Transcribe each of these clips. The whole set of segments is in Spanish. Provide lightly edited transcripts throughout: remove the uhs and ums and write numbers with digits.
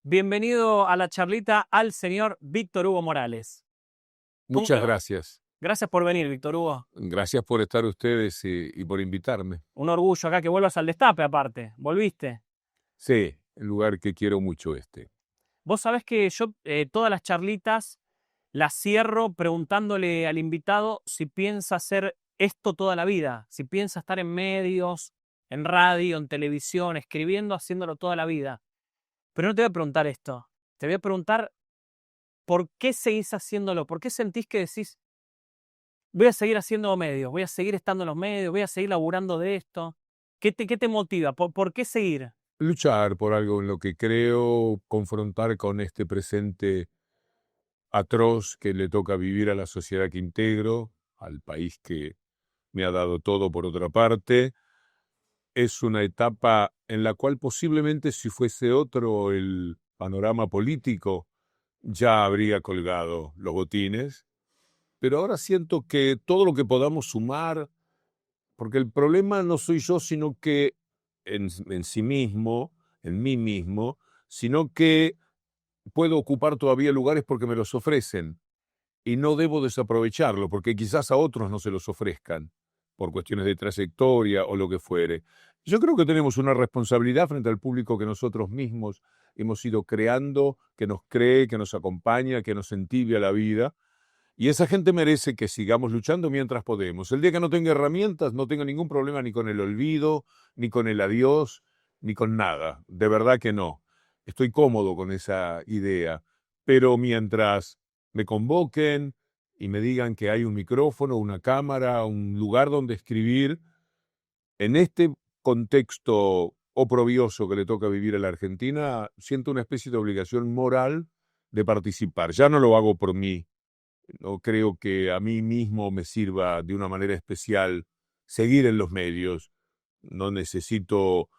Bienvenido a la charlita al señor Víctor Hugo Morales. Muchas gracias. Gracias por venir, Víctor Hugo. Gracias por estar ustedes y por invitarme. Un orgullo acá que vuelvas al Destape, aparte. ¿Volviste? Sí, el lugar que quiero mucho este. Vos sabés que yo todas las charlitas las cierro preguntándole al invitado si piensa hacer esto toda la vida, si piensa estar en medios, en radio, en televisión, escribiendo, haciéndolo toda la vida. Pero no te voy a preguntar esto. Te voy a preguntar por qué seguís haciéndolo, por qué sentís que decís, voy a seguir haciendo medios, voy a seguir estando en los medios, voy a seguir laburando de esto. ¿Qué te motiva? ¿Por qué seguir? Luchar por algo en lo que creo, confrontar con este presente atroz que le toca vivir a la sociedad que integro, al país que me ha dado todo por otra parte. Es una etapa en la cual posiblemente si fuese otro el panorama político, ya habría colgado los botines. Pero ahora siento que todo lo que podamos sumar, porque el problema no soy yo, sino que en sí mismo, en mí mismo, sino que puedo ocupar todavía lugares porque me los ofrecen y no debo desaprovecharlo, porque quizás a otros no se los ofrezcan por cuestiones de trayectoria o lo que fuere. Yo creo que tenemos una responsabilidad frente al público que nosotros mismos hemos ido creando, que nos cree, que nos acompaña, que nos entibia la vida. Y esa gente merece que sigamos luchando mientras podemos. El día que no tenga herramientas, no tengo ningún problema ni con el olvido, ni con el adiós, ni con nada. De verdad que no. Estoy cómodo con esa idea. Pero mientras me convoquen y me digan que hay un micrófono, una cámara, un lugar donde escribir, en este contexto oprobioso que le toca vivir a la Argentina, siento una especie de obligación moral de participar. Ya no lo hago por mí. No creo que a mí mismo me sirva de una manera especial seguir en los medios. No necesito,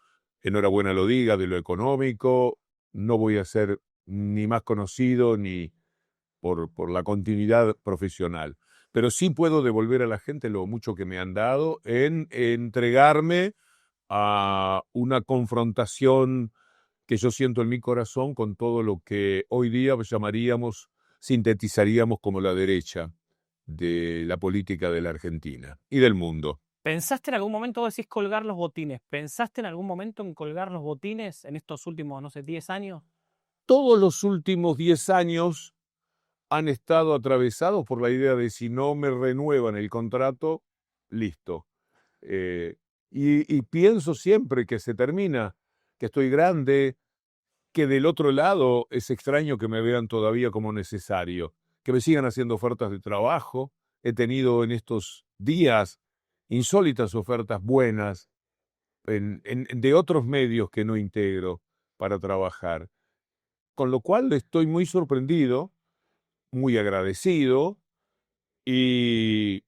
enhorabuena lo diga, de lo económico. No voy a ser ni más conocido ni por la continuidad profesional. Pero sí puedo devolver a la gente lo mucho que me han dado en entregarme a una confrontación que yo siento en mi corazón con todo lo que hoy día sintetizaríamos como la derecha de la política de la Argentina y del mundo. ¿Pensaste en algún momento, vos decís colgar los botines, pensaste en algún momento en colgar los botines en estos últimos, no sé, 10 años? Todos los últimos 10 años han estado atravesados por la idea de si no me renuevan el contrato, listo. Y pienso siempre que se termina, que estoy grande, que del otro lado es extraño que me vean todavía como necesario, que me sigan haciendo ofertas de trabajo. He tenido en estos días insólitas ofertas buenas de otros medios que no integro para trabajar. Con lo cual estoy muy sorprendido, muy agradecido, y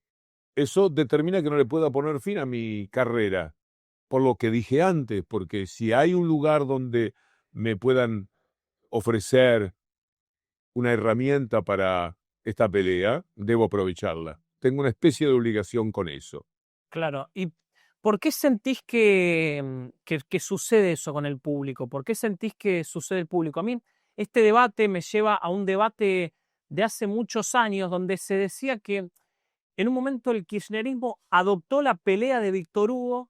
eso determina que no le pueda poner fin a mi carrera, por lo que dije antes, porque si hay un lugar donde me puedan ofrecer una herramienta para esta pelea, debo aprovecharla. Tengo una especie de obligación con eso. Claro. ¿Y por qué sentís que sucede eso con el público? ¿Por qué sentís que sucede el público? A mí este debate me lleva a un debate de hace muchos años donde se decía que en un momento el kirchnerismo adoptó la pelea de Víctor Hugo,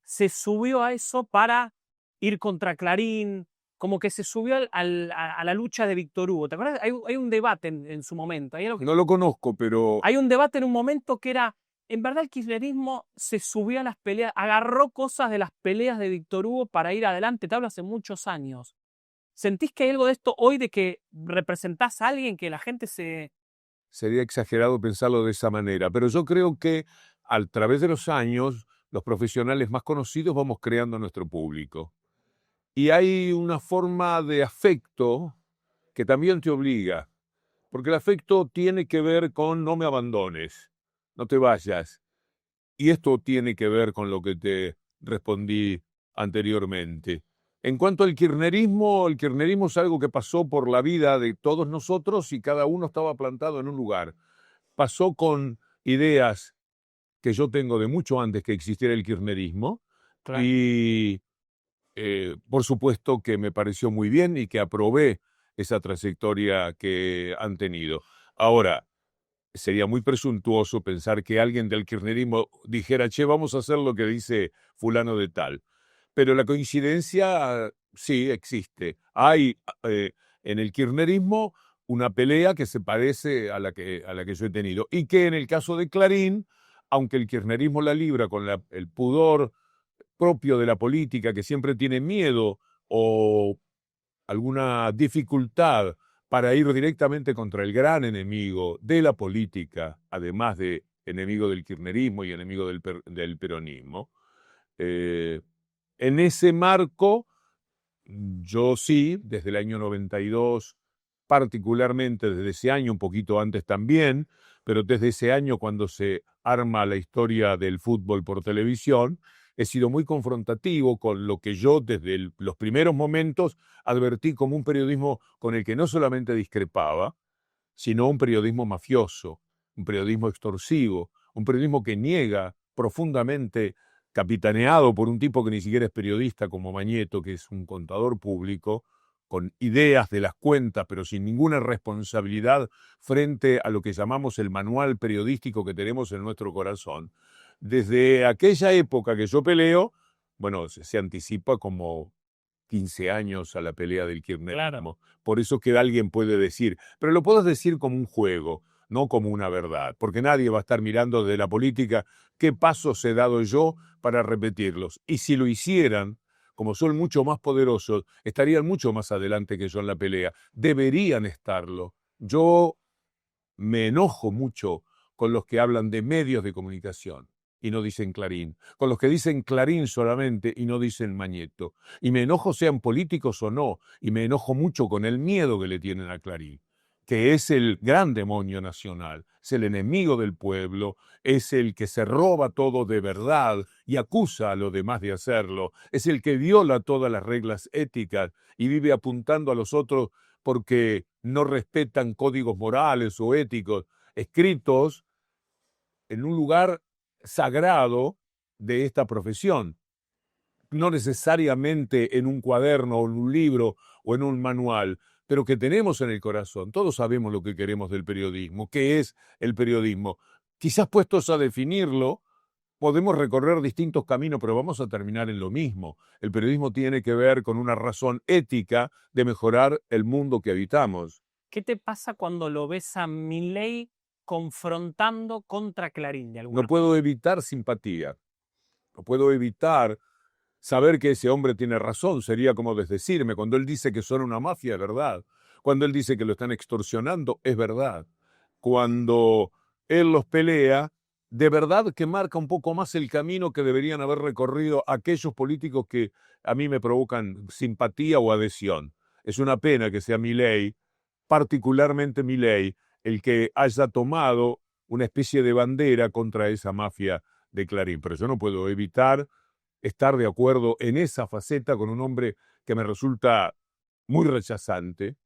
se subió a eso para ir contra Clarín, como que se subió a la lucha de Víctor Hugo. ¿Te acuerdas? Hay un debate en su momento. No lo conozco, pero Hay un debate en un momento que era, en verdad el kirchnerismo se subió a las peleas, agarró cosas de las peleas de Víctor Hugo para ir adelante. Te hablo hace muchos años. ¿Sentís que hay algo de esto hoy de que representás a alguien que la gente se... sería exagerado pensarlo de esa manera. Pero yo creo que a través de los años, los profesionales más conocidos vamos creando nuestro público. Y hay una forma de afecto que también te obliga, porque el afecto tiene que ver con no me abandones, no te vayas. Y esto tiene que ver con lo que te respondí anteriormente. En cuanto al kirchnerismo, el kirchnerismo es algo que pasó por la vida de todos nosotros y cada uno estaba plantado en un lugar. Pasó con ideas que yo tengo de mucho antes que existiera el kirchnerismo Claro. y por supuesto que me pareció muy bien y que aprobé esa trayectoria que han tenido. Ahora, sería muy presuntuoso pensar que alguien del kirchnerismo dijera, che, vamos a hacer lo que dice fulano de tal. Pero la coincidencia sí existe. Hay en el kirchnerismo una pelea que se parece a la que yo he tenido y que en el caso de Clarín, aunque el kirchnerismo la libra con el pudor propio de la política, que siempre tiene miedo o alguna dificultad para ir directamente contra el gran enemigo de la política, además de enemigo del kirchnerismo y enemigo del peronismo. En ese marco, yo sí, desde el año 92, particularmente desde ese año, un poquito antes también, pero desde ese año cuando se arma la historia del fútbol por televisión, he sido muy confrontativo con lo que yo desde los primeros momentos advertí como un periodismo con el que no solamente discrepaba, sino un periodismo mafioso, un periodismo extorsivo, un periodismo que niega profundamente, capitaneado por un tipo que ni siquiera es periodista como Mañeto, que es un contador público, con ideas de las cuentas, pero sin ninguna responsabilidad frente a lo que llamamos el manual periodístico que tenemos en nuestro corazón. Desde aquella época que yo peleo, bueno, se anticipa como 15 años a la pelea del kirchnerismo. Claro. Por eso que alguien puede decir, pero lo puedo decir como un juego, no como una verdad, porque nadie va a estar mirando de la política qué pasos he dado yo para repetirlos. Y si lo hicieran, como son mucho más poderosos, estarían mucho más adelante que yo en la pelea. Deberían estarlo. Yo me enojo mucho con los que hablan de medios de comunicación y no dicen Clarín, con los que dicen Clarín solamente y no dicen Mañeto. Y me enojo sean políticos o no, y me enojo mucho con el miedo que le tienen a Clarín, que es el gran demonio nacional, es el enemigo del pueblo, es el que se roba todo de verdad y acusa a los demás de hacerlo, es el que viola todas las reglas éticas y vive apuntando a los otros porque no respetan códigos morales o éticos escritos en un lugar sagrado de esta profesión, no necesariamente en un cuaderno o en un libro o en un manual, pero que tenemos en el corazón. Todos sabemos lo que queremos del periodismo, qué es el periodismo. Quizás puestos a definirlo, podemos recorrer distintos caminos, pero vamos a terminar en lo mismo. El periodismo tiene que ver con una razón ética de mejorar el mundo que habitamos. ¿Qué te pasa cuando lo ves a Milei confrontando contra Clarín de No alguna puedo manera? evitar simpatía, no puedo evitar saber que ese hombre tiene razón. Sería como desdecirme. Cuando él dice que son una mafia, es verdad. Cuando él dice que lo están extorsionando, es verdad. Cuando él los pelea, de verdad que marca un poco más el camino que deberían haber recorrido aquellos políticos que a mí me provocan simpatía o adhesión. Es una pena que sea Milei, particularmente Milei, el que haya tomado una especie de bandera contra esa mafia de Clarín. Pero yo no puedo evitar estar de acuerdo en esa faceta con un hombre que me resulta muy rechazante,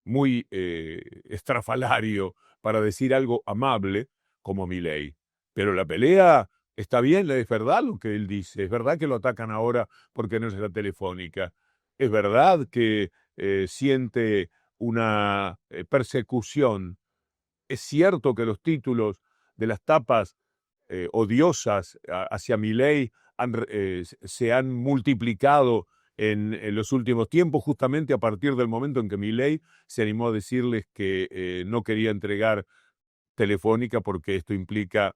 muy estrafalario, para decir algo amable como Milei. Pero la pelea está bien, es verdad lo que él dice, es verdad que lo atacan ahora porque no es la Telefónica, es verdad que siente una persecución, es cierto que los títulos de las tapas odiosas hacia Milei se han multiplicado en los últimos tiempos, justamente a partir del momento en que Milei se animó a decirles que no quería entregar Telefónica porque esto implica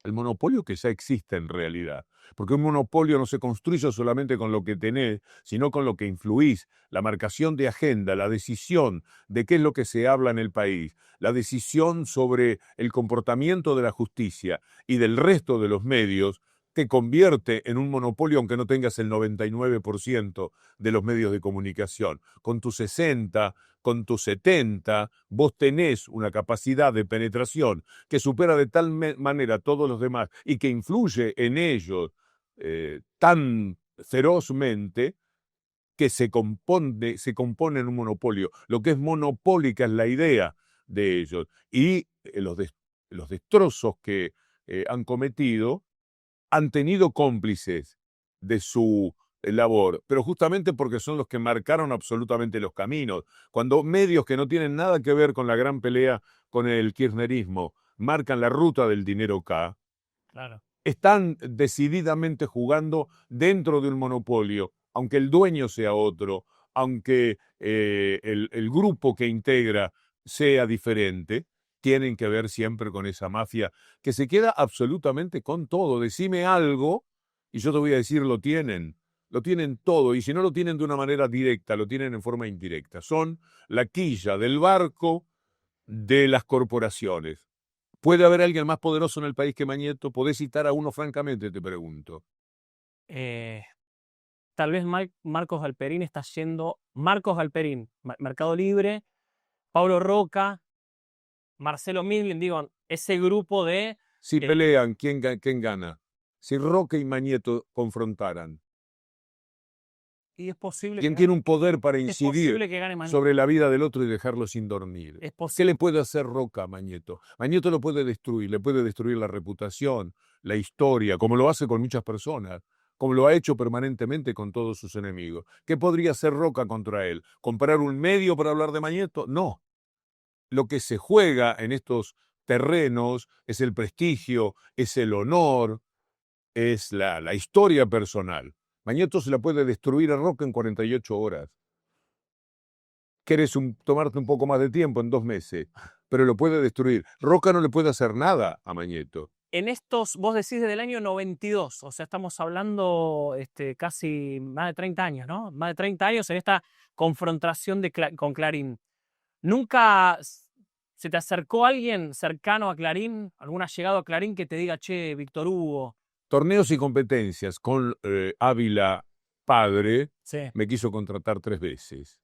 el monopolio que ya existe en realidad. Porque un monopolio no se construye solamente con lo que tenés, sino con lo que influís, la marcación de agenda, la decisión de qué es lo que se habla en el país, la decisión sobre el comportamiento de la justicia y del resto de los medios, te convierte en un monopolio aunque no tengas el 99% de los medios de comunicación. Con tus 60, con tus 70, vos tenés una capacidad de penetración que supera de tal manera a todos los demás y que influye en ellos tan ferozmente que se compone en un monopolio. Lo que es monopólica es la idea de ellos. Y los destrozos que han cometido han tenido cómplices de su labor, pero justamente porque son los que marcaron absolutamente los caminos. Cuando medios que no tienen nada que ver con la gran pelea con el kirchnerismo marcan la ruta del dinero K, Claro. están decididamente jugando dentro de un monopolio, aunque el dueño sea otro, aunque el grupo que integra sea diferente, tienen que ver siempre con esa mafia que se queda absolutamente con todo. Decime algo y yo te voy a decir lo tienen todo, y si no lo tienen de una manera directa, lo tienen en forma indirecta. Son la quilla del barco de las corporaciones. ¿Puede haber alguien más poderoso en el país que Mañeto? ¿Podés citar a uno francamente, te pregunto? Eh, Tal vez Marcos Galperín está yendo. Marcos Galperín, Mercado Libre, Pablo Roca, Marcelo Midlin, digo, ese grupo de. Si pelean, ¿quién gana? Si Roque y Mañeto confrontaran, Y es posible ¿quién que tiene gane. un poder para Es incidir posible que gane sobre la vida del otro y dejarlo sin dormir? Es ¿Qué posible. le puede hacer Roca a Mañeto? Mañeto lo puede destruir, le puede destruir la reputación, la historia, como lo hace con muchas personas, como lo ha hecho permanentemente con todos sus enemigos. ¿Qué podría hacer Roca contra él? ¿Comprar un medio para hablar de Mañeto? No. Lo que se juega en estos terrenos es el prestigio, es el honor, es la historia personal. Mañeto se la puede destruir a Roca en 48 horas. Querés tomarte un poco más de tiempo, en 2 meses, pero lo puede destruir. Roca no le puede hacer nada a Mañeto. En estos, vos decís desde el año 92, o sea, estamos hablando casi más de 30 años, ¿no? Más de 30 años en esta confrontación con Clarín. ¿Nunca se te acercó alguien cercano a Clarín, algún allegado a Clarín que te diga, che, Víctor Hugo? Torneos y competencias con Ávila padre, Sí. me quiso contratar 3 veces.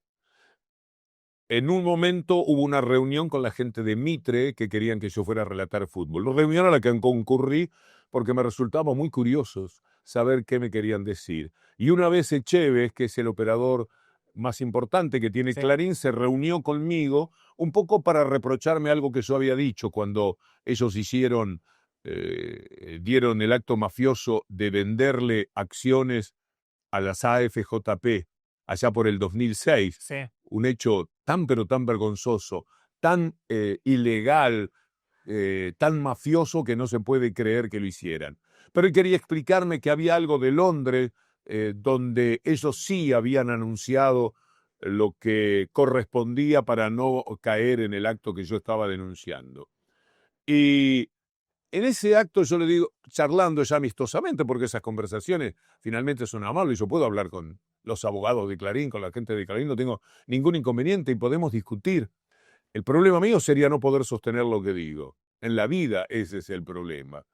En un momento hubo una reunión con la gente de Mitre que querían que yo fuera a relatar fútbol. Una reunión a la que concurrí porque me resultaba muy curiosos saber qué me querían decir. Y una vez Echeves, que es el operador más importante que tiene Clarín, se reunió conmigo un poco para reprocharme algo que yo había dicho cuando ellos dieron el acto mafioso de venderle acciones a las AFJP allá por el 2006. Sí. Un hecho tan pero tan vergonzoso, tan ilegal, tan mafioso que no se puede creer que lo hicieran. Pero él quería explicarme que había algo de Londres donde ellos sí habían anunciado lo que correspondía para no caer en el acto que yo estaba denunciando. Y en ese acto yo le digo, charlando ya amistosamente, porque esas conversaciones finalmente son amables, yo puedo hablar con los abogados de Clarín, con la gente de Clarín, no tengo ningún inconveniente y podemos discutir. El problema mío sería no poder sostener lo que digo. En la vida ese es el problema.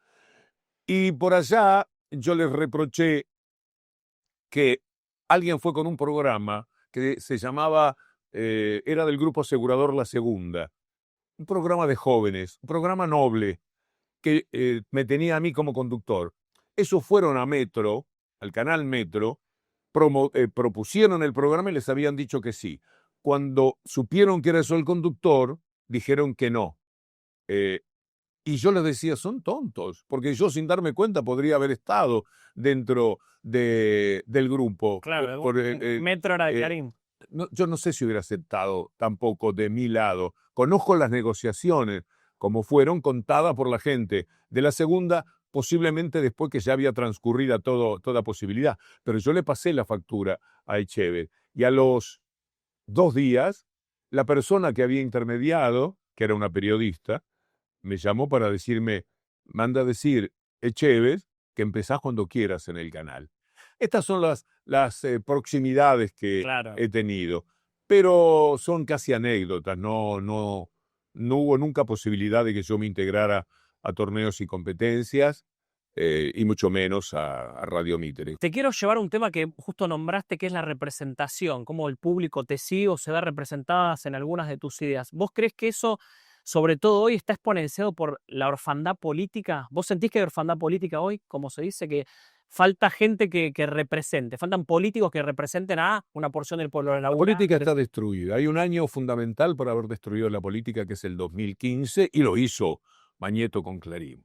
Y por allá yo les reproché que alguien fue con un programa que se llamaba, era del grupo asegurador La Segunda, un programa de jóvenes, un programa noble, que me tenía a mí como conductor. Esos fueron a Metro, al canal Metro, propusieron el programa y les habían dicho que sí. Cuando supieron que era eso el conductor, dijeron que no. Y yo les decía, son tontos, porque yo sin darme cuenta podría haber estado dentro del grupo. Claro, Metro era de Clarín. Yo no sé si hubiera aceptado tampoco de mi lado. Conozco las negociaciones, como fueron contadas por la gente de La Segunda, posiblemente después que ya había transcurrido toda posibilidad. Pero yo le pasé la factura a Echeves y a los 2 días, la persona que había intermediado, que era una periodista, me llamó para decirme, manda a decir Echeves que empezás cuando quieras en el canal. Estas son las proximidades que he tenido, pero son casi anécdotas, no hubo nunca posibilidad de que yo me integrara a torneos y competencias, y mucho menos a Radio Mitre. Te quiero llevar a un tema que justo nombraste, que es la representación, cómo el público te sigue o se ve representadas en algunas de tus ideas. ¿Vos crees que eso, sobre todo hoy, está exponenciado por la orfandad política? ¿Vos sentís que hay orfandad política hoy, como se dice, que falta gente que represente, faltan políticos que representen a una porción del pueblo? La política está destruida. Hay un año fundamental por haber destruido la política, que es el 2015, y lo hizo Mañeto con Clarín.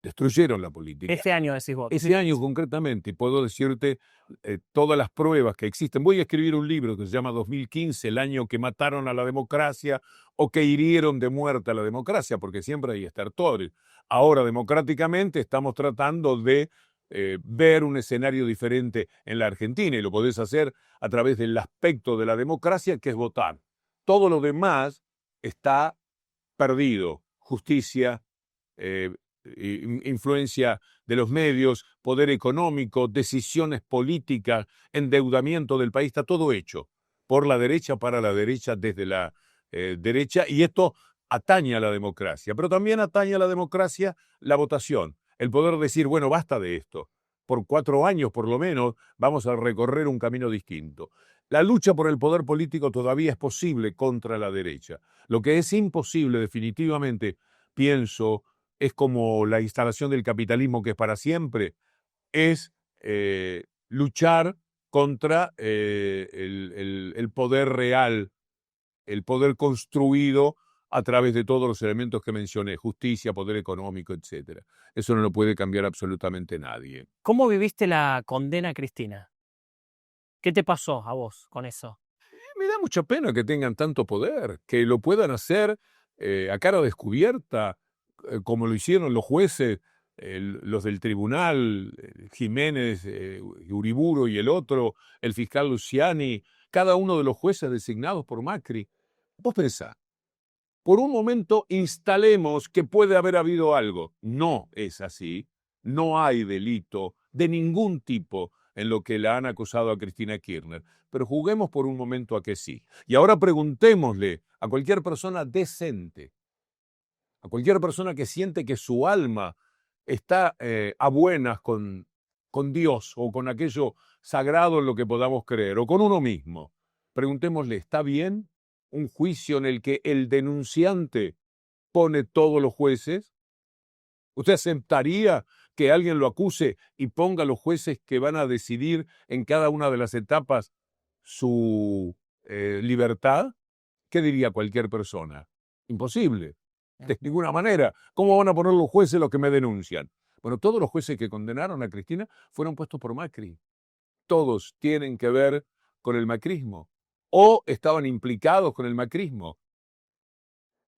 destruyeron la política. Este año decís vos. Ese año concretamente, y puedo decirte todas las pruebas que existen. Voy a escribir un libro que se llama 2015, el año que mataron a la democracia o que hirieron de muerte a la democracia, porque siempre hay estertores. Ahora, democráticamente, estamos tratando de ver un escenario diferente en la Argentina, y lo podés hacer a través del aspecto de la democracia, que es votar. Todo lo demás está perdido. Justicia, influencia de los medios, poder económico, decisiones políticas, endeudamiento del país, está todo hecho por la derecha, para la derecha, desde la derecha, y esto atañe a la democracia, pero también atañe a la democracia la votación, el poder decir, bueno, basta de esto, por 4 años por lo menos vamos a recorrer un camino distinto. La lucha por el poder político todavía es posible contra la derecha. Lo que es imposible definitivamente, pienso, es como la instalación del capitalismo que es para siempre, es luchar contra el poder real, el poder construido a través de todos los elementos que mencioné, justicia, poder económico, etc. Eso no lo puede cambiar absolutamente nadie. ¿Cómo viviste la condena a Cristina? ¿Qué te pasó a vos con eso? Me da mucha pena que tengan tanto poder, que lo puedan hacer a cara descubierta, como lo hicieron los jueces, los del tribunal, Jiménez, Uriburu y el otro, el fiscal Luciani, cada uno de los jueces designados por Macri. Vos pensá, por un momento instalemos que puede haber habido algo. No es así. No hay delito de ningún tipo en lo que la han acusado a Cristina Kirchner. Pero juguemos por un momento a que sí. Y ahora preguntémosle a cualquier persona decente, a cualquier persona que siente que su alma está a buenas con Dios o con aquello sagrado en lo que podamos creer, o con uno mismo. Preguntémosle, ¿está bien un juicio en el que el denunciante pone todos los jueces? ¿Usted aceptaría que alguien lo acuse y ponga los jueces que van a decidir en cada una de las etapas su libertad? ¿Qué diría cualquier persona? Imposible. De ninguna manera. ¿Cómo van a poner los jueces los que me denuncian? Bueno, todos los jueces que condenaron a Cristina fueron puestos por Macri. Todos tienen que ver con el macrismo o estaban implicados con el macrismo.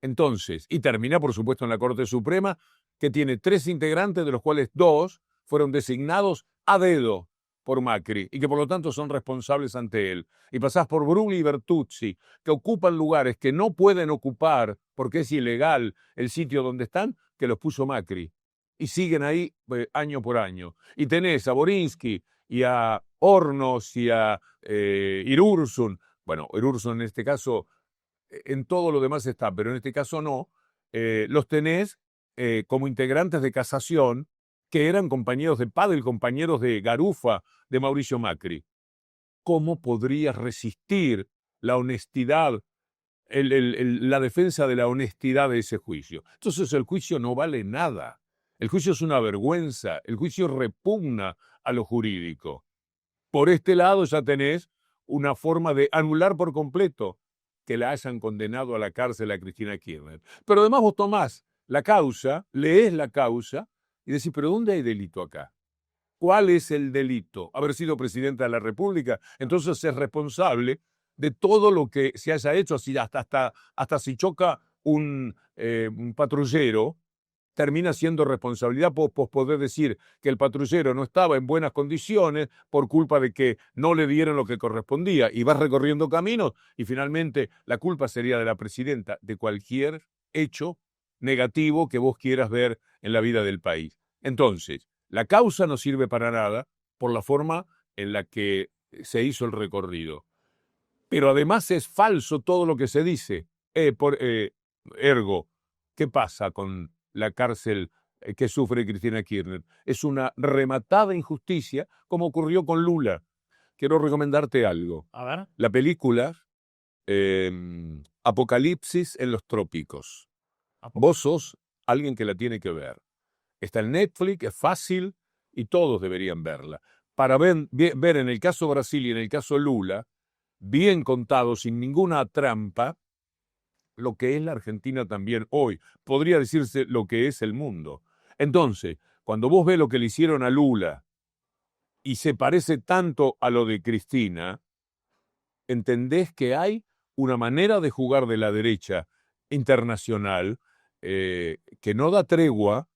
Entonces, y termina, por supuesto, en la Corte Suprema, que tiene 3 integrantes, de los cuales 2 fueron designados a dedo por Macri y que por lo tanto son responsables ante él. Y pasás por Brugli y Bertuzzi, que ocupan lugares que no pueden ocupar porque es ilegal el sitio donde están, que los puso Macri. Y siguen ahí año por año. Y tenés a Borinsky y a Hornos y a Irursun. Bueno, Irursun en este caso, en todo lo demás está, pero en este caso no. Los tenés como integrantes de casación, que eran compañeros de pádel, compañeros de garufa de Mauricio Macri. ¿Cómo podrías resistir la honestidad, la defensa de la honestidad de ese juicio? Entonces el juicio no vale nada. El juicio es una vergüenza. El juicio repugna a lo jurídico. Por este lado ya tenés una forma de anular por completo que la hayan condenado a la cárcel a Cristina Kirchner. Pero además vos tomás la causa, leés la causa y decís, ¿pero dónde hay delito acá? ¿Cuál es el delito? Haber sido presidenta de la República. Entonces es responsable de todo lo que se haya hecho, hasta si choca un patrullero, termina siendo responsabilidad por poder decir que el patrullero no estaba en buenas condiciones por culpa de que no le dieron lo que correspondía. Y vas recorriendo caminos y finalmente la culpa sería de la presidenta, de cualquier hecho negativo que vos quieras ver en la vida del país. Entonces, la causa no sirve para nada por la forma en la que se hizo el recorrido. Pero además es falso todo lo que se dice. Ergo, ¿qué pasa con la cárcel que sufre Cristina Kirchner? Es una rematada injusticia, como ocurrió con Lula. Quiero recomendarte algo. A ver. La película Apocalipsis en los trópicos. Vos sos alguien que la tiene que ver. Está en Netflix, es fácil y todos deberían verla. Para ver en el caso Brasil y en el caso Lula, bien contado, sin ninguna trampa, lo que es la Argentina también hoy. Podría decirse lo que es el mundo. Entonces, cuando vos ves lo que le hicieron a Lula y se parece tanto a lo de Cristina, entendés que hay una manera de jugar de la derecha internacional que no da tregua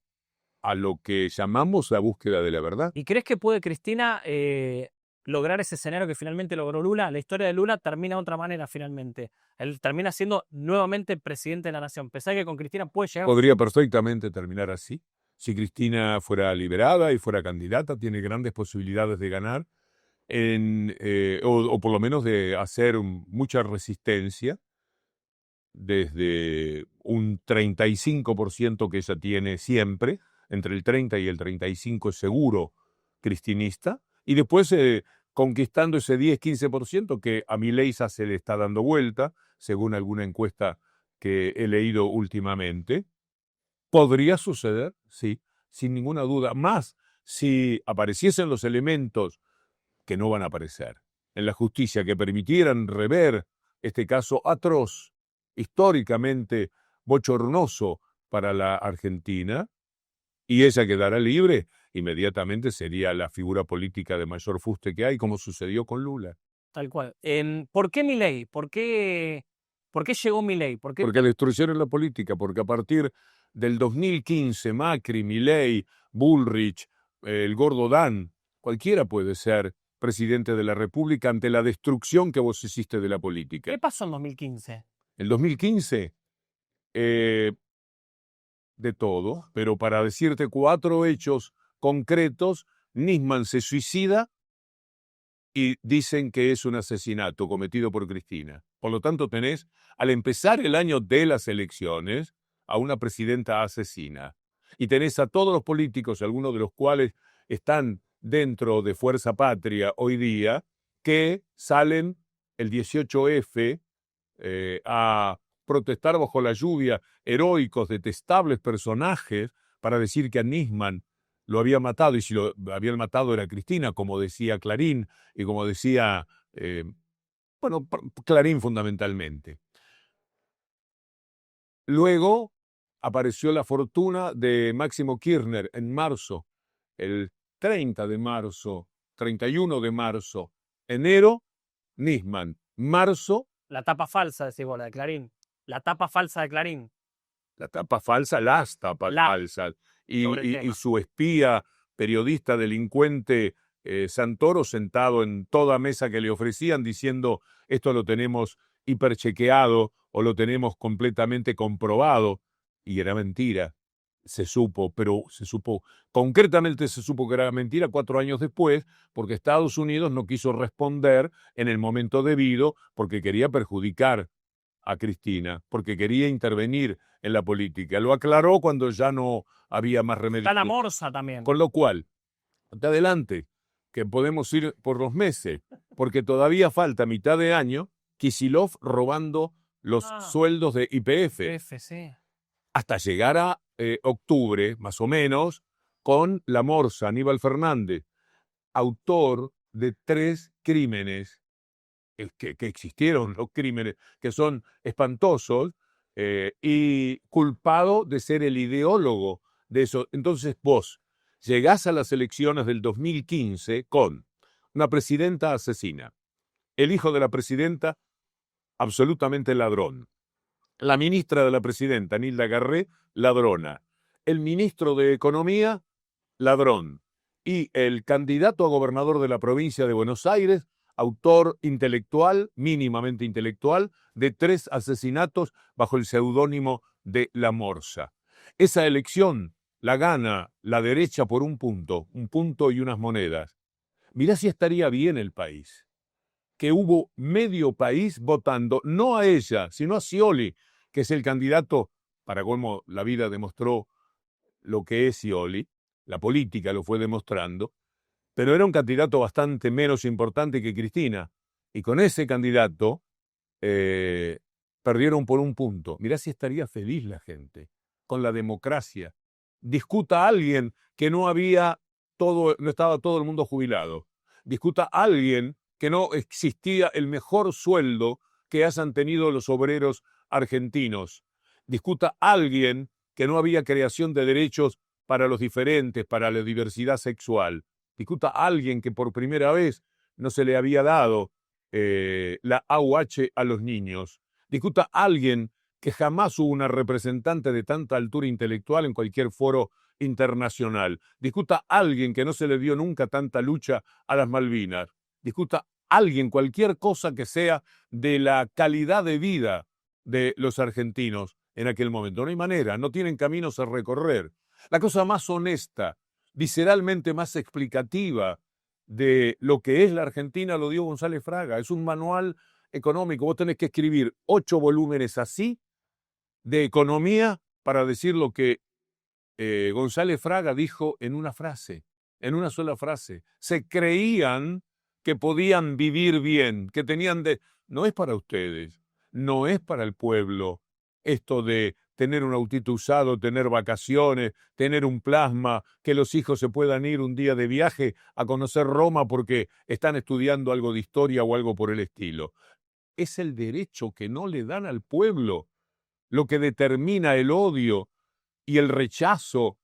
a lo que llamamos la búsqueda de la verdad. ¿Y crees que puede Cristina lograr ese escenario que finalmente logró Lula? La historia de Lula termina de otra manera finalmente. Él termina siendo nuevamente presidente de la nación. Pensás que con Cristina puede llegar. Podría perfectamente terminar así. Si Cristina fuera liberada y fuera candidata, tiene grandes posibilidades de ganar, o por lo menos de hacer mucha resistencia, desde un 35% que ella tiene siempre, entre el 30 y el 35 es seguro cristinista, y después conquistando ese 10-15% que a Milei ya se le está dando vuelta, según alguna encuesta que he leído últimamente. ¿Podría suceder? Sí, sin ninguna duda. Más si apareciesen los elementos que no van a aparecer en la justicia que permitieran rever este caso atroz, históricamente bochornoso para la Argentina, y ella quedará libre, inmediatamente sería la figura política de mayor fuste que hay, como sucedió con Lula. Tal cual. ¿Por qué Milei? ¿Por qué llegó Milei? Porque la destrucción en la política, porque a partir del 2015, Macri, Milei, Bullrich, el gordo Dan, cualquiera puede ser presidente de la República ante la destrucción que vos hiciste de la política. ¿Qué pasó en 2015? El 2015, de todo, pero para decirte 4 hechos concretos, Nisman se suicida y dicen que es un asesinato cometido por Cristina. Por lo tanto, tenés, al empezar el año de las elecciones, a una presidenta asesina. Y tenés a todos los políticos, algunos de los cuales están dentro de Fuerza Patria hoy día, que salen el 18F a protestar bajo la lluvia, heroicos, detestables personajes, para decir que a Nisman lo había matado, y si lo habían matado era Cristina, como decía Clarín, y como decía, Clarín fundamentalmente. Luego apareció la fortuna de Máximo Kirchner en marzo, el 30 de marzo, 31 de marzo, enero, Nisman, marzo. La tapa falsa, decís vos, la de Clarín. La tapa falsa de Clarín. La tapa falsa, las tapas falsas. Y su espía, periodista, delincuente, Santoro, sentado en toda mesa que le ofrecían, diciendo, esto lo tenemos hiperchequeado o lo tenemos completamente comprobado. Y era mentira. Se supo, concretamente se supo que era mentira 4 años después, porque Estados Unidos no quiso responder en el momento debido, porque quería perjudicar a Cristina, porque quería intervenir en la política. Lo aclaró cuando ya no había más remedio. Está la morsa también. Con lo cual, de adelante, que podemos ir por los meses, porque todavía falta mitad de año, Kicillof robando los sueldos de YPF. Sí. Hasta llegar a octubre, más o menos, con la morsa, Aníbal Fernández, autor de 3 crímenes que existieron, los crímenes que son espantosos, y culpado de ser el ideólogo de eso. Entonces vos llegás a las elecciones del 2015 con una presidenta asesina, el hijo de la presidenta absolutamente ladrón, la ministra de la presidenta, Nilda Garré, ladrona, el ministro de Economía, ladrón, y el candidato a gobernador de la provincia de Buenos Aires, autor intelectual, mínimamente intelectual, de 3 asesinatos bajo el seudónimo de La Morsa. Esa elección la gana la derecha por un punto y unas monedas. Mirá si estaría bien el país, que hubo medio país votando, no a ella, sino a Scioli, que es el candidato, para colmo la vida demostró lo que es Scioli, la política lo fue demostrando, pero era un candidato bastante menos importante que Cristina. Y con ese candidato perdieron por un punto. Mirá si estaría feliz la gente con la democracia. Discuta a alguien que no estaba todo el mundo jubilado. Discuta a alguien que no existía el mejor sueldo que hayan tenido los obreros argentinos. Discuta a alguien que no había creación de derechos para los diferentes, para la diversidad sexual. Discuta a alguien que por primera vez no se le había dado la AUH a los niños. Discuta a alguien que jamás hubo una representante de tanta altura intelectual en cualquier foro internacional. Discuta a alguien que no se le dio nunca tanta lucha a las Malvinas. Discuta a alguien, cualquier cosa que sea de la calidad de vida de los argentinos en aquel momento. No hay manera, no tienen caminos a recorrer. La cosa más honesta, visceralmente más explicativa de lo que es la Argentina lo dio González Fraga. Es un manual económico. Vos tenés que escribir 8 volúmenes así de economía para decir lo que González Fraga dijo en una frase, en una sola frase. Se creían que podían vivir bien, que tenían de... No es para ustedes, no es para el pueblo esto de tener un autito usado, tener vacaciones, tener un plasma, que los hijos se puedan ir un día de viaje a conocer Roma porque están estudiando algo de historia o algo por el estilo. Es el derecho que no le dan al pueblo lo que determina el odio y el rechazo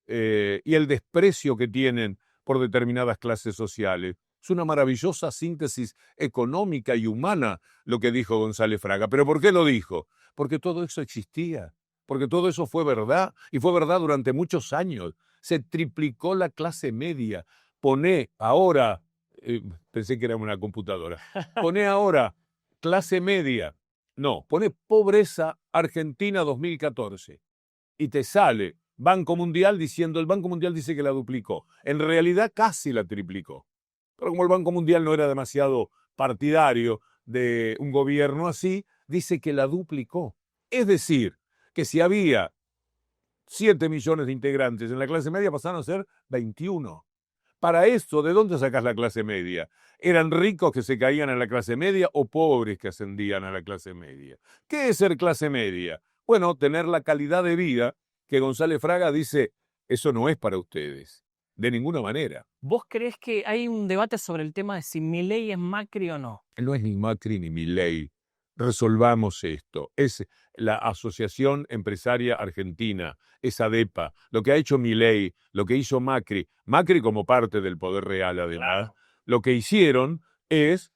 y el desprecio que tienen por determinadas clases sociales. Es una maravillosa síntesis económica y humana lo que dijo González Fraga. ¿Pero por qué lo dijo? Porque todo eso existía, porque todo eso fue verdad, y fue verdad durante muchos años. Se triplicó la clase media. Poné ahora, pensé que era una computadora, poné ahora clase media, no, poné pobreza Argentina 2014 y te sale Banco Mundial diciendo, el Banco Mundial dice que la duplicó. En realidad casi la triplicó. Pero como el Banco Mundial no era demasiado partidario de un gobierno así, dice que la duplicó. Es decir, que si había 7 millones de integrantes en la clase media, pasaron a ser 21. Para eso, ¿de dónde sacás la clase media? ¿Eran ricos que se caían a la clase media o pobres que ascendían a la clase media? ¿Qué es ser clase media? Bueno, tener la calidad de vida que González Fraga dice, eso no es para ustedes, de ninguna manera. ¿Vos creés que hay un debate sobre el tema de si Milei es Macri o no? No es ni Macri ni Milei. Resolvamos esto. Es la Asociación Empresaria Argentina, es ADEPA. Lo que ha hecho Milei, lo que hizo Macri, Macri como parte del poder real además, lo que hicieron es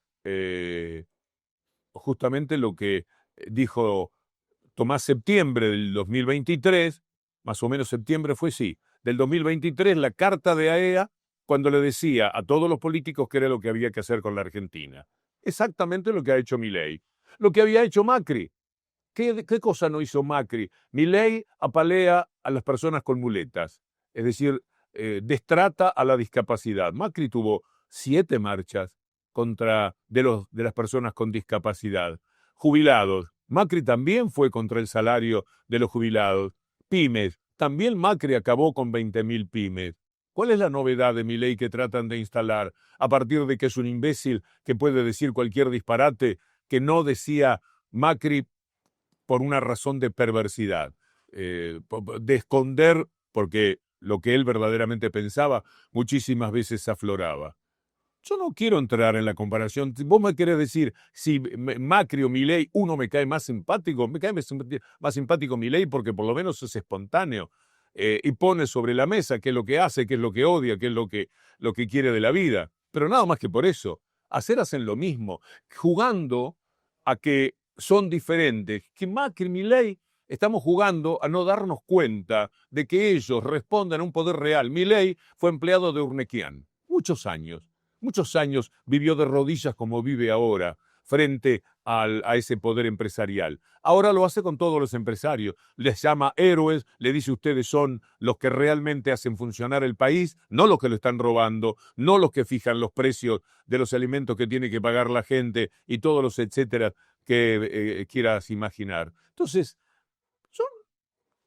justamente lo que dijo Tomás Septiembre del 2023, más o menos septiembre fue sí, del 2023, la carta de AEA, cuando le decía a todos los políticos qué era lo que había que hacer con la Argentina. Exactamente lo que ha hecho Milei. Lo que había hecho Macri. ¿Qué cosa no hizo Macri? Milei apalea a las personas con muletas, es decir, destrata a la discapacidad. Macri tuvo 7 marchas de las personas con discapacidad. Jubilados. Macri también fue contra el salario de los jubilados. Pymes. También Macri acabó con 20.000 pymes. ¿Cuál es la novedad de Milei que tratan de instalar a partir de que es un imbécil que puede decir cualquier disparate que no decía Macri por una razón de perversidad, de esconder, porque lo que él verdaderamente pensaba muchísimas veces afloraba? Yo no quiero entrar en la comparación. Vos me querés decir si Macri o Milei, uno me cae más simpático, me cae más simpático Milei porque por lo menos es espontáneo y pone sobre la mesa qué es lo que hace, qué es lo que odia, qué es lo que quiere de la vida. Pero nada más que por eso. Hacen lo mismo, jugando a que son diferentes. Que Macri y Milei estamos jugando a no darnos cuenta de que ellos respondan a un poder real. Milei fue empleado de Urnequian muchos años. Muchos años vivió de rodillas como vive ahora frente a ese poder empresarial. Ahora lo hace con todos los empresarios. Les llama héroes, le dice ustedes son los que realmente hacen funcionar el país, no los que lo están robando, no los que fijan los precios de los alimentos que tiene que pagar la gente y todos los etcétera que quieras imaginar. Entonces,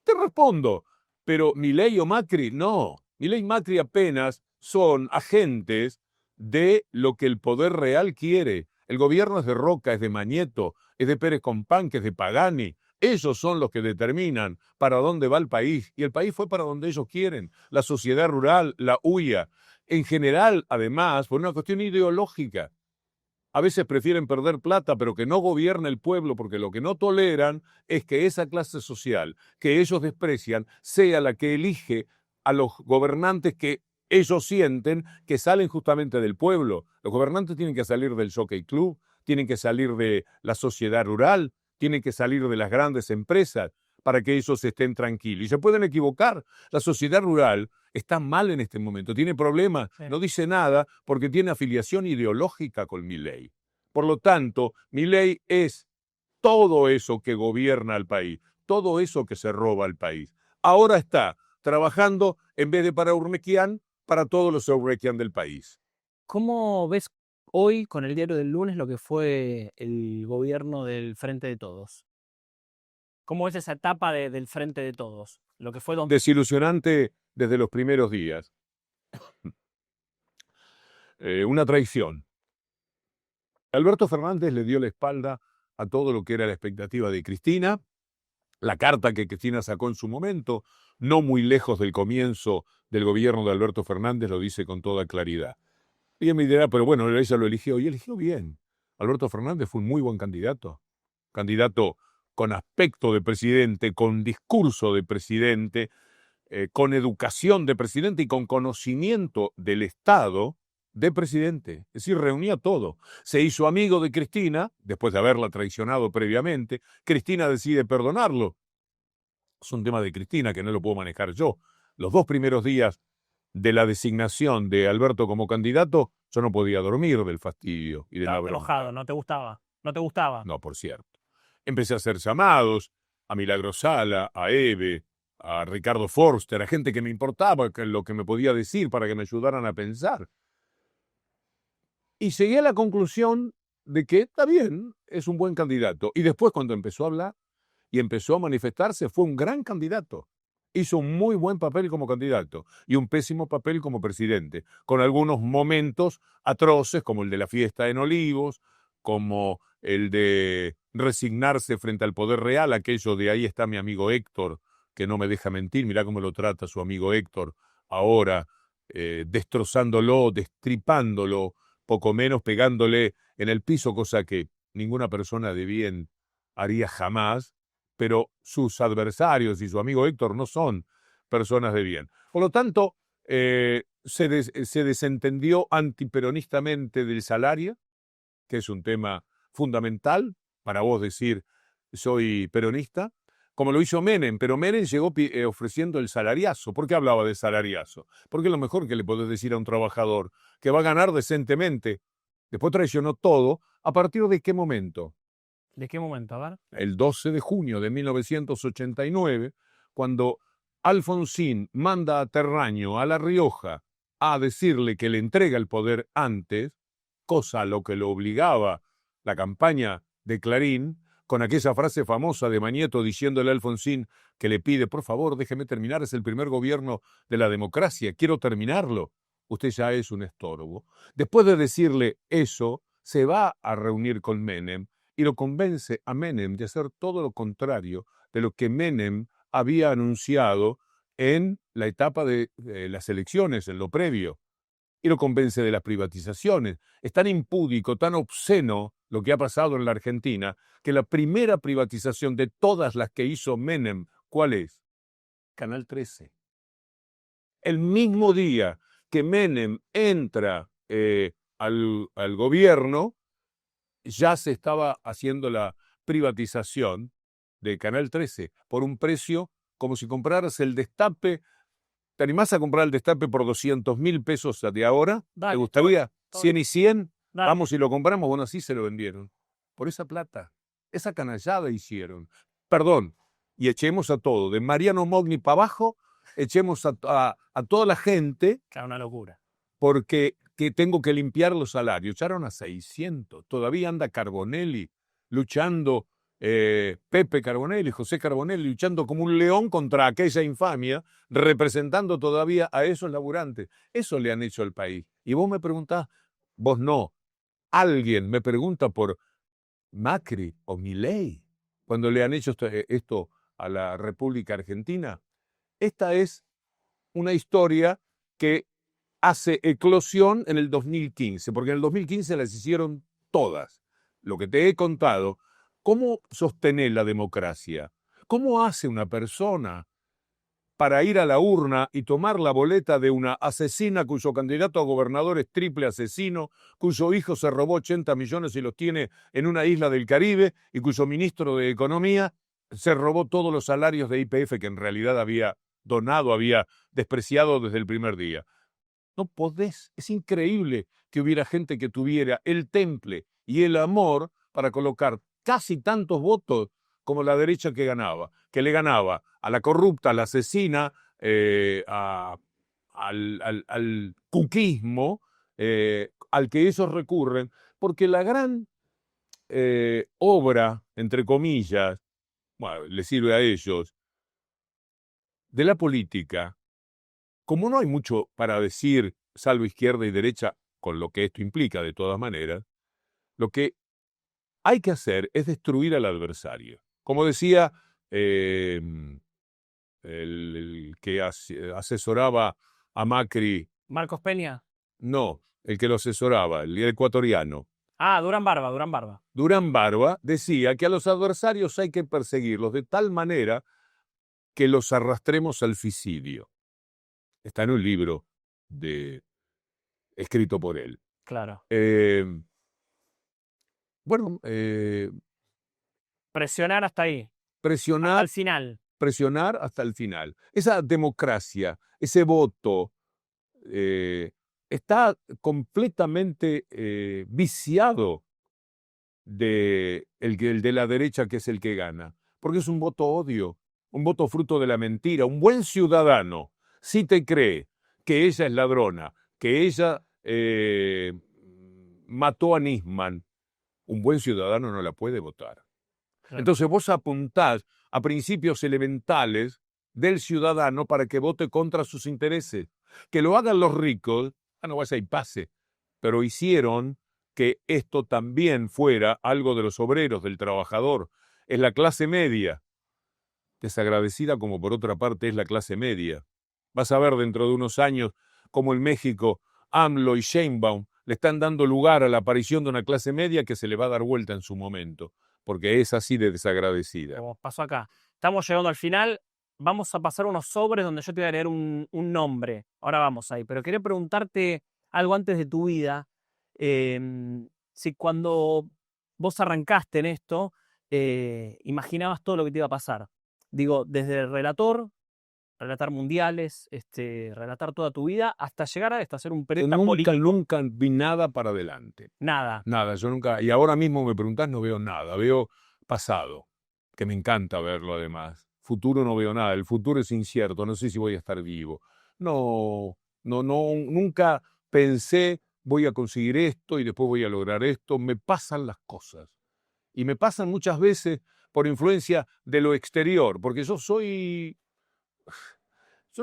te respondo, pero Milei o Macri, no. Milei y Macri apenas son agentes de lo que el poder real quiere. El gobierno es de Roca, es de Mañeto, es de Pérez Compán, que es de Pagani. Ellos son los que determinan para dónde va el país, y el país fue para donde ellos quieren. La sociedad rural, la huya. En general, además, por una cuestión ideológica. A veces prefieren perder plata, pero que no gobierne el pueblo, porque lo que no toleran es que esa clase social que ellos desprecian sea la que elige a los gobernantes que ellos sienten que salen justamente del pueblo. Los gobernantes tienen que salir del Jockey Club, tienen que salir de la sociedad rural, tienen que salir de las grandes empresas para que ellos estén tranquilos. Y se pueden equivocar. La sociedad rural está mal en este momento, tiene problemas, Sí. no dice nada porque tiene afiliación ideológica con Milei. Por lo tanto, Milei es todo eso que gobierna al país, todo eso que se roba al país. Ahora está trabajando, en vez de para Urnequian, para todos los Urnequian del país. ¿Cómo ves hoy, con el diario del lunes, lo que fue el gobierno del Frente de Todos? ¿Cómo ves esa etapa del Frente de Todos? Lo que fue Desilusionante desde los primeros días. Una traición. Alberto Fernández le dio la espalda a todo lo que era la expectativa de Cristina. La carta que Cristina sacó en su momento, no muy lejos del comienzo del gobierno de Alberto Fernández, lo dice con toda claridad. Y ella me dirá, pero bueno, ella lo eligió, y eligió bien. Alberto Fernández fue un muy buen candidato. Candidato con aspecto de presidente, con discurso de presidente, con educación de presidente y con conocimiento del Estado de presidente. Es decir, reunía todo. Se hizo amigo de Cristina, después de haberla traicionado previamente. Cristina decide perdonarlo. Es un tema de Cristina que no lo puedo manejar yo. Los 2 primeros días de la designación de Alberto como candidato, yo no podía dormir del fastidio y de la bronca. enojado, no te gustaba. No te gustaba. No, por cierto. Empecé a hacer llamados a Milagro Sala, a Eve, a Ricardo Forster, a gente que me importaba lo que me podía decir para que me ayudaran a pensar. Y llegué a la conclusión de que está bien, es un buen candidato. Y después, cuando empezó a hablar y empezó a manifestarse, fue un gran candidato. Hizo un muy buen papel como candidato y un pésimo papel como presidente, con algunos momentos atroces, como el de la fiesta en Olivos, como el de resignarse frente al poder real, aquello de ahí está mi amigo Héctor, que no me deja mentir, mirá cómo lo trata su amigo Héctor ahora, destrozándolo, destripándolo, poco menos pegándole en el piso, cosa que ninguna persona de bien haría jamás, pero sus adversarios y su amigo Héctor no son personas de bien. Por lo tanto, se desentendió antiperonistamente del salario, que es un tema fundamental para vos decir soy peronista, como lo hizo Menem, pero Menem llegó ofreciendo el salariazo. ¿Por qué hablaba de salariazo? Porque es lo mejor que le podés decir a un trabajador, que va a ganar decentemente. Después traicionó todo. ¿A partir de qué momento? ¿De qué momento? A ver. El 12 de junio de 1989, cuando Alfonsín manda a Terraño a La Rioja a decirle que le entrega el poder antes, cosa a lo que lo obligaba la campaña de Clarín, con aquella frase famosa de Mañeto diciéndole a Alfonsín que le pide, por favor, déjeme terminar, es el primer gobierno de la democracia, quiero terminarlo. Usted ya es un estorbo. Después de decirle eso, se va a reunir con Menem y lo convence a Menem de hacer todo lo contrario de lo que Menem había anunciado en la etapa de las elecciones, en lo previo, y lo convence de las privatizaciones. Es tan impúdico, tan obsceno lo que ha pasado en la Argentina, que la primera privatización de todas las que hizo Menem, ¿cuál es? Canal 13. El mismo día que Menem entra al gobierno, ya se estaba haciendo la privatización de Canal 13 por un precio como si compraras el Destape. ¿Te animás a comprar el Destape por 200.000 pesos de ahora? Dale, ¿Te gustaría? todo. 100 y 100. Dale. Vamos y lo compramos. Bueno, así se lo vendieron. Por esa plata. Esa canallada hicieron. Perdón. Y echemos a todo. De Mariano Mogni para abajo, echemos a toda la gente. Claro, una locura. Porque que tengo que limpiar los salarios. Echaron a 600. Todavía anda Carbonelli luchando, Pepe Carbonelli, José Carbonelli, luchando como un león contra aquella infamia, representando todavía a esos laburantes. Eso le han hecho al país. Y vos me preguntás, vos no, alguien me pregunta por Macri o Milei, cuando le han hecho esto a la República Argentina. Esta es una historia que hace eclosión en el 2015, porque en el 2015 las hicieron todas. Lo que te he contado, ¿cómo sostener la democracia? ¿Cómo hace una persona para ir a la urna y tomar la boleta de una asesina cuyo candidato a gobernador es triple asesino, cuyo hijo se robó 80 millones y los tiene en una isla del Caribe y cuyo ministro de Economía se robó todos los salarios de YPF que en realidad había donado, había despreciado desde el primer día. No podés, es increíble que hubiera gente que tuviera el temple y el amor para colocar casi tantos votos como la derecha que le ganaba a la corrupta, a la asesina, al cuquismo, al que ellos recurren, porque la gran obra, entre comillas, bueno, le sirve a ellos, de la política, como no hay mucho para decir, salvo izquierda y derecha, con lo que esto implica de todas maneras, lo que hay que hacer es destruir al adversario. Como decía el que asesoraba a Macri, Marcos Peña. no, el que lo asesoraba, el ecuatoriano, Ah, Durán Barba, Durán Barba. Durán Barba, decía que a los adversarios hay que perseguirlos de tal manera que los arrastremos al suicidio. Está en un libro escrito por él. Claro. Bueno, Presionar hasta ahí. presionar, Al final. presionar hasta el final. Esa democracia, ese voto, está completamente viciado el de la derecha, que es el que gana, porque es un voto odio, un voto fruto de la mentira. Un buen ciudadano, si te cree que ella es ladrona, que ella mató a Nisman, un buen ciudadano no la puede votar. Claro. Entonces vos apuntás a principios elementales del ciudadano para que vote contra sus intereses. Que lo hagan los ricos, no vaya y pase, pero hicieron que esto también fuera algo de los obreros, del trabajador. Es la clase media, desagradecida como por otra parte es la clase media. Vas a ver dentro de unos años cómo en México AMLO y Sheinbaum le están dando lugar a la aparición de una clase media que se le va a dar vuelta en su momento, porque es así de desagradecida. Como pasó acá. Estamos llegando al final. Vamos a pasar unos sobres donde yo te voy a leer un nombre. Ahora vamos ahí. Pero quería preguntarte algo antes de tu vida. Si cuando vos arrancaste en esto, imaginabas todo lo que te iba a pasar. Digo, desde el relatar mundiales, relatar toda tu vida, hasta llegar a esto, a ser un periodista político. Nunca vi nada para adelante. Nada. Nada, yo nunca, y ahora mismo me preguntás, no veo nada, veo pasado, que me encanta verlo además. Futuro no veo nada, el futuro es incierto, no sé si voy a estar vivo. No, nunca pensé voy a conseguir esto y después voy a lograr esto. Me pasan las cosas. Y me pasan muchas veces por influencia de lo exterior, porque yo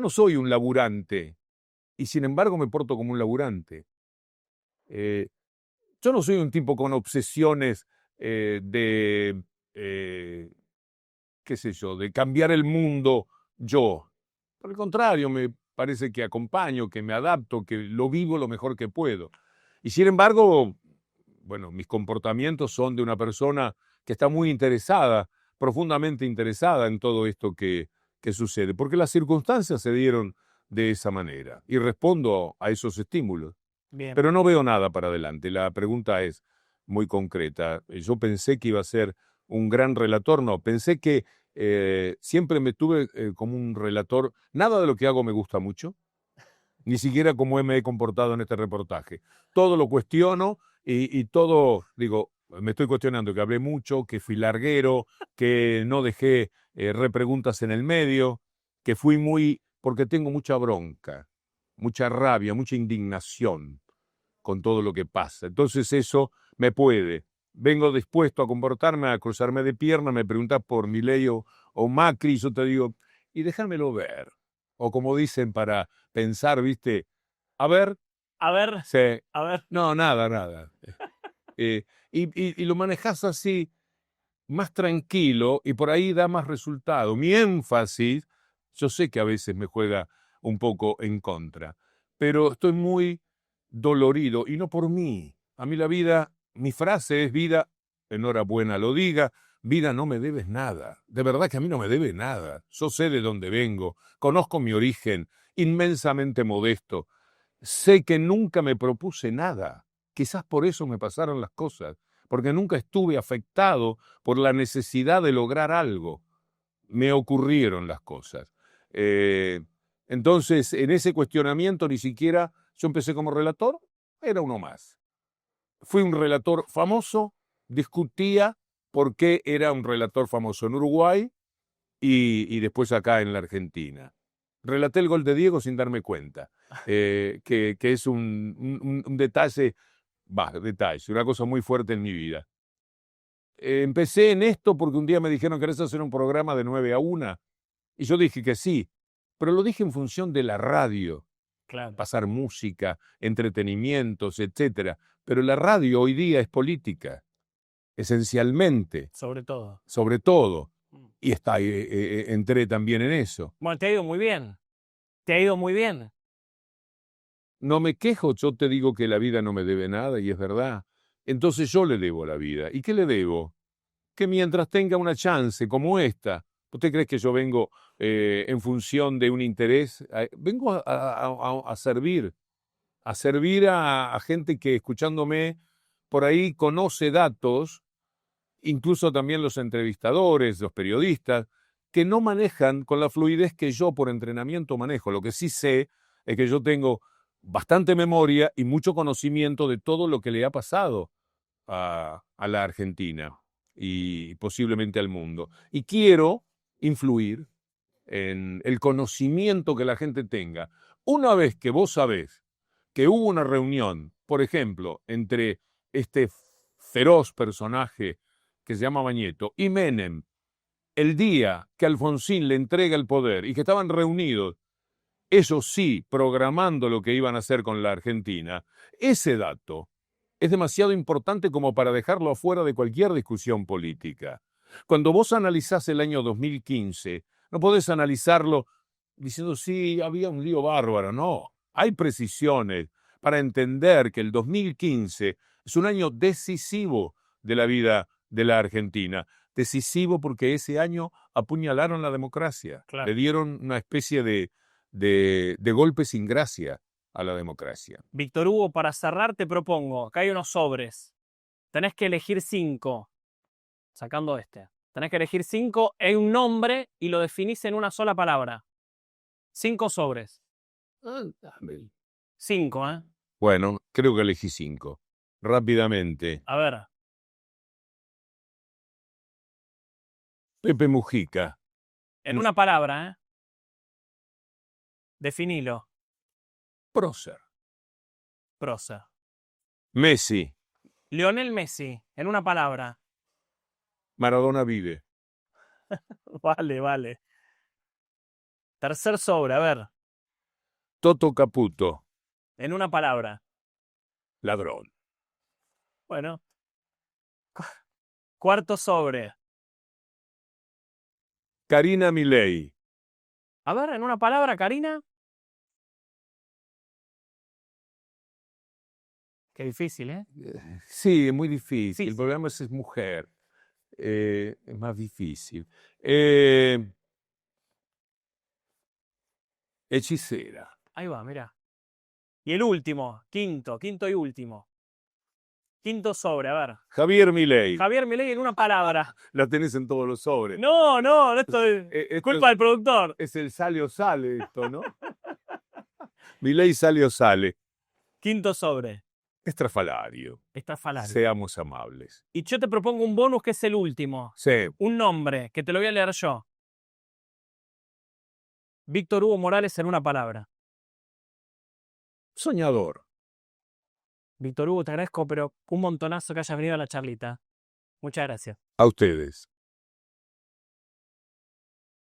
no soy un laburante, y sin embargo me porto como un laburante. Yo no soy un tipo con obsesiones qué sé yo, de cambiar el mundo yo. Por el contrario, me parece que acompaño, que me adapto, que lo vivo lo mejor que puedo. Y sin embargo, bueno, mis comportamientos son de una persona que está muy interesada, profundamente interesada en todo esto que sucede, porque las circunstancias se dieron de esa manera y respondo a esos estímulos. Bien. Pero no veo nada para adelante. La pregunta es muy concreta. Yo pensé que iba a ser un gran relator, no. Pensé que siempre me tuve como un relator. Nada de lo que hago me gusta mucho, ni siquiera como me he comportado en este reportaje. Todo lo cuestiono y todo, digo, me estoy cuestionando que hablé mucho, que fui larguero, que no dejé repreguntas en el medio, que fui porque tengo mucha bronca, mucha rabia, mucha indignación con todo lo que pasa. Entonces eso me puede. Vengo dispuesto a comportarme, a cruzarme de pierna, me preguntas por Milei o Macri, yo te digo, y déjamelo ver. O como dicen para pensar, ¿viste? A ver. A ver. Sí. A ver. No, nada. Y lo manejas así, más tranquilo, y por ahí da más resultado. Mi énfasis, yo sé que a veces me juega un poco en contra, pero estoy muy dolorido, y no por mí. A mí la vida, mi frase es vida, enhorabuena lo diga, vida, no me debes nada. De verdad que a mí no me debe nada. Yo sé de dónde vengo, conozco mi origen, inmensamente modesto. Sé que nunca me propuse nada. Quizás por eso me pasaron las cosas, porque nunca estuve afectado por la necesidad de lograr algo. Me ocurrieron las cosas. Entonces, en ese cuestionamiento ni siquiera yo empecé como relator, era uno más. Fui un relator famoso, discutía por qué era un relator famoso en Uruguay y después acá en la Argentina. Relaté el gol de Diego sin darme cuenta, que es un detalle, una cosa muy fuerte en mi vida. Empecé en esto porque un día me dijeron: ¿querés hacer un programa de 9 a 1? Y yo dije que sí, pero lo dije en función de la radio, Claro. pasar música, entretenimientos, etcétera. Pero la radio hoy día es política, esencialmente, Sobre todo. sobre todo. Y entré también en eso. Bueno, te ha ido muy bien. Te ha ido muy bien. No me quejo, yo te digo que la vida no me debe nada y es verdad. Entonces yo le debo a la vida. ¿Y qué le debo? Que mientras tenga una chance como esta, ¿usted cree que yo vengo en función de un interés? Vengo a servir, a gente que escuchándome por ahí conoce datos, incluso también los entrevistadores, los periodistas, que no manejan con la fluidez que yo por entrenamiento manejo. Lo que sí sé es que yo tengo bastante memoria y mucho conocimiento de todo lo que le ha pasado a la Argentina y posiblemente al mundo. Y quiero influir en el conocimiento que la gente tenga. Una vez que vos sabés que hubo una reunión, por ejemplo, entre este feroz personaje que se llama Bañeto y Menem, el día que Alfonsín le entrega el poder y que estaban reunidos, ellos sí, programando lo que iban a hacer con la Argentina, ese dato es demasiado importante como para dejarlo afuera de cualquier discusión política. Cuando vos analizás el año 2015, no podés analizarlo diciendo, sí, había un lío bárbaro. No, hay precisiones para entender que el 2015 es un año decisivo de la vida de la Argentina. Decisivo porque ese año apuñalaron la democracia. Claro. Le dieron una especie de golpe sin gracia a la democracia. Víctor Hugo, para cerrar te propongo, acá hay unos sobres. Tenés que elegir 5, sacando este. Tenés que elegir 5 en un nombre y lo definís en una sola palabra. 5 sobres. 5, ¿eh? Bueno, creo que elegí 5. Rápidamente. A ver. Pepe Mujica. En una palabra, ¿eh? Definilo. Prócer. Prócer. Messi. Lionel Messi, en una palabra. Maradona vive. Vale, vale. Tercer sobre, a ver. Toto Caputo. En una palabra. Ladrón. Bueno. Cuarto sobre. Karina Milei. A ver, en una palabra, Karina. Qué difícil, ¿eh? Sí, es muy difícil. Sí, El sí. problema es mujer. Es más difícil. Hechicera. Ahí va, mira. Y el último, quinto y último. Quinto sobre, a ver. Javier Milei. Javier Milei en una palabra. La tenés en todos los sobres. No, esto es Esto culpa del productor. es el sale o sale esto, ¿no? Milei sale o sale. Quinto sobre. Estrafalario. Estrafalario. Seamos amables. Y yo te propongo un bonus que es el último. Sí. Un nombre, que te lo voy a leer yo. Víctor Hugo Morales en una palabra. Soñador. Víctor Hugo, te agradezco, pero un montonazo que hayas venido a la charlita. Muchas gracias. A ustedes.